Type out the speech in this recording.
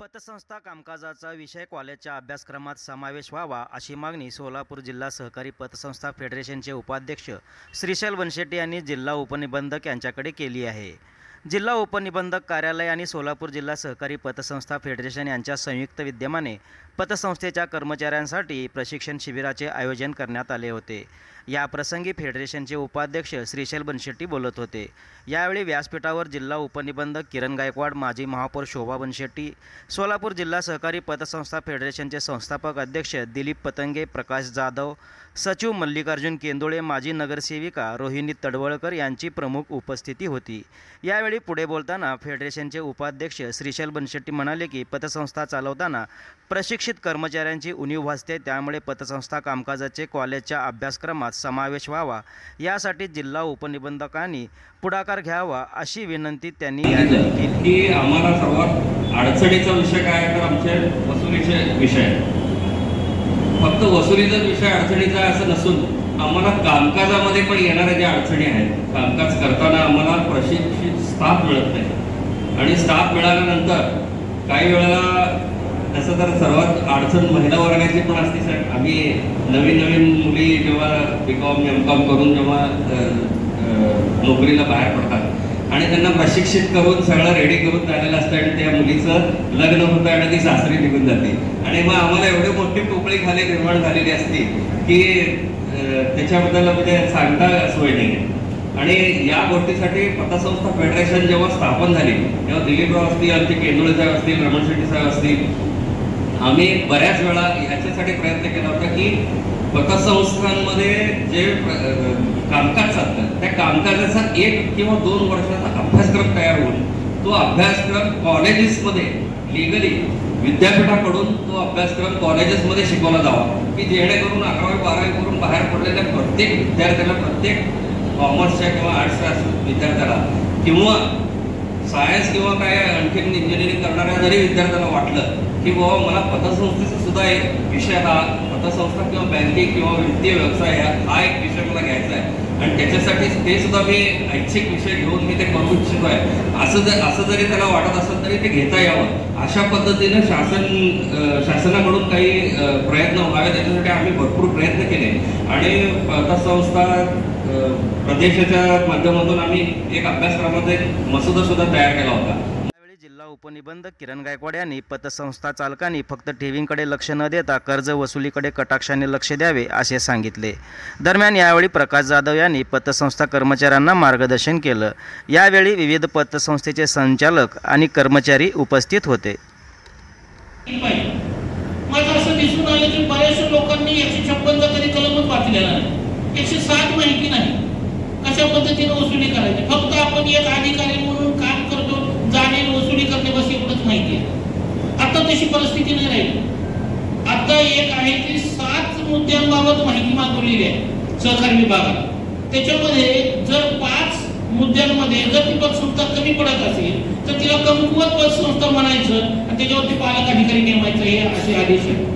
पतसंस्था कामकाजाचा विषय कॉलेजच्या अभ्यासक्रमात समावेश व्हावा अशी मागणी सोलापूर जिल्हा सहकारी पतसंस्था फेडरेशनचे उपाध्यक्ष श्रीशैल बनशेट्टी यांनी जिल्हा उपनिबंधक यांच्याकडे केली आहे। जिल्हा उपनिबंधक कार्यालय आणि सोलापूर जिल्हा सहकारी पतसंस्था फेडरेशन यांच्या संयुक्त विद्यमाने पतसंस्थेच्या कर्मचाऱ्यांसाठी प्रशिक्षण शिबिराचे आयोजन करण्यात आले होते। या प्रसंगी फेडरेशनचे उपाध्यक्ष श्रीशैल बनशेट्टी बोलत होते। यावेळी व्यासपीठावर जिल्हा उपनिबंधक किरण गायकवाड, माजी महापौर शोभा बनशेट्टी, सोलापूर जिल्हा सहकारी पतसंस्था फेडरेशनचे संस्थापक अध्यक्ष दिलीप पतंगे, प्रकाश जाधव, सचिव मल्लिकार्जुन केंदोळे, माजी नगरसेविका रोहिणी तडवळकर यांची प्रमुख उपस्थिती होती। यावेळी पुढे बोलताना फेडरेशनचे उपाध्यक्ष श्रीशैल बनशेट्टी म्हणाले की पतसंस्था चालवताना प्रशिक्षित कर्मचाऱ्यांची उणीव भासते, त्यामुळे पतसंस्था कामकाजाचे कॉलेजच्या अभ्यासक्रमात समावेश व्हावा यासाठी जिल्हा उपनिबंधकांनी पुढाकार घ्यावा अशी विनंती त्यांनी केली की आम्हाला सर्वात अडचणीचा विषय काय आहे तर आमचे वसुलीचे विषय, फक्त वसुलीचा विषय अडचणीचा असं नसून आम्हाला कामकाजामध्ये पण येणाऱ्या ज्या अडचणी आहेत, कामकाज करताना आम्हाला प्रशिक्षित स्टाफ मिळत नाही आणि स्टाफ मिळाल्यानंतर काही वेळेला तसं तर सर्वात अडचण महिला वर्गाची पण असते साहेब। आम्ही नवीन मुली जेव्हा BCom MCom करून जेव्हा नोकरीला बाहेर पडतात आणि त्यांना प्रशिक्षित करून सगळं रेडी करून झालेलं असतं आणि त्या मुलीचं लग्न होतं आणि ती सासरी निघून जाते आणि मग आम्हाला एवढी मोठी पोकळी खाली निर्माण झालेली असते की त्याच्याबद्दल म्हणजे सांगता सोय नाही। आणि या गोष्टीसाठी पतसंस्था फेडरेशन जेव्हा स्थापन झाली तेव्हा दिलीपराव असतील, आमचे केंदोळे साहेब असतील, रमण शेट्टी साहेब असतील, आम्ही बऱ्याच वेळा याच्यासाठी प्रयत्न केला होता की पतसंस्थांमध्ये जे कामकाज चालतं त्या कामकाजाचा 1 किंवा 2 वर्षाचा अभ्यासक्रम तयार होऊन तो अभ्यासक्रम कॉलेजेसमध्ये लीगली विद्यापीठाकडून तो अभ्यासक्रम कॉलेजेसमध्ये शिकवला जावा की जेणेकरून 11वी 12वी करून बाहेर पडलेल्या प्रत्येक विद्यार्थ्याला, प्रत्येक कॉमर्सच्या किंवा आर्ट्सच्या विद्यार्थ्याला किंवा सायन्स किंवा काय आणखीन इंजिनिअरिंग करणाऱ्या जरी विद्यार्थ्याला वाटलं की बाबा मला पतसंस्थेचा सुद्धा एक विषय, हा पतसंस्था किंवा बँकिंग किंवा वित्तीय व्यवसाय हा एक विषय मला घ्यायचा आहे आणि त्याच्यासाठी ते सुद्धा मी ऐच्छिक विषय घेऊन मी ते करू इच्छितो आहे, असं जरी त्याला वाटत असेल तरी ते घेता यावं अशा पद्धतीनं शासनाकडून काही प्रयत्न व्हावे त्याच्यासाठी आम्ही भरपूर प्रयत्न केले आणि पतसंस्था प्रदेशाच्या माध्यमातून आम्ही एक अभ्यासक्रमाचा एक मसुदा सुद्धा तयार केला होता। जिल्हा उपनिबंधक किरण गायकवाड यांनी पतसंस्था चालकांनी फक्त ठेवींकडे लक्ष न देता कर्ज वसुलीकडे कटाक्षाने लक्ष द्यावे असे सांगितले। दरम्यान यावेळी प्रकाश जाधव यांनी पतसंस्था कर्मचाऱ्यांना मार्गदर्शन केलं। यावेळी विविध पतसंस्थेचे संचालक आणि कर्मचारी उपस्थित होते। मला असं दिसून आलं की बऱ्याचशा लोकांनी 156 चा कधी कलमच वाचलेला नाही, 107 माहिती नाही कशा पद्धतीने वसुली करायची। फक्त आपण एक अधिकारी म्हणून काम करतो, जाणीव वसुली करणे बस एवढंच माहिती आहे। आता तशी परिस्थिती नाही राहिली। आता एक आहे की 7 मुद्द्यांबाबत माहिती मागवलेली आहे सहकारी विभागात। त्याच्यामध्ये जर 5 मुद्द्यांमध्ये जर ती पतसंस्था कमी पडत असेल तर तिला कमकुवत पतसंस्था म्हणायचं आणि त्याच्यावरती पालक अधिकारी नेमायचं हे असे आदेश आहेत।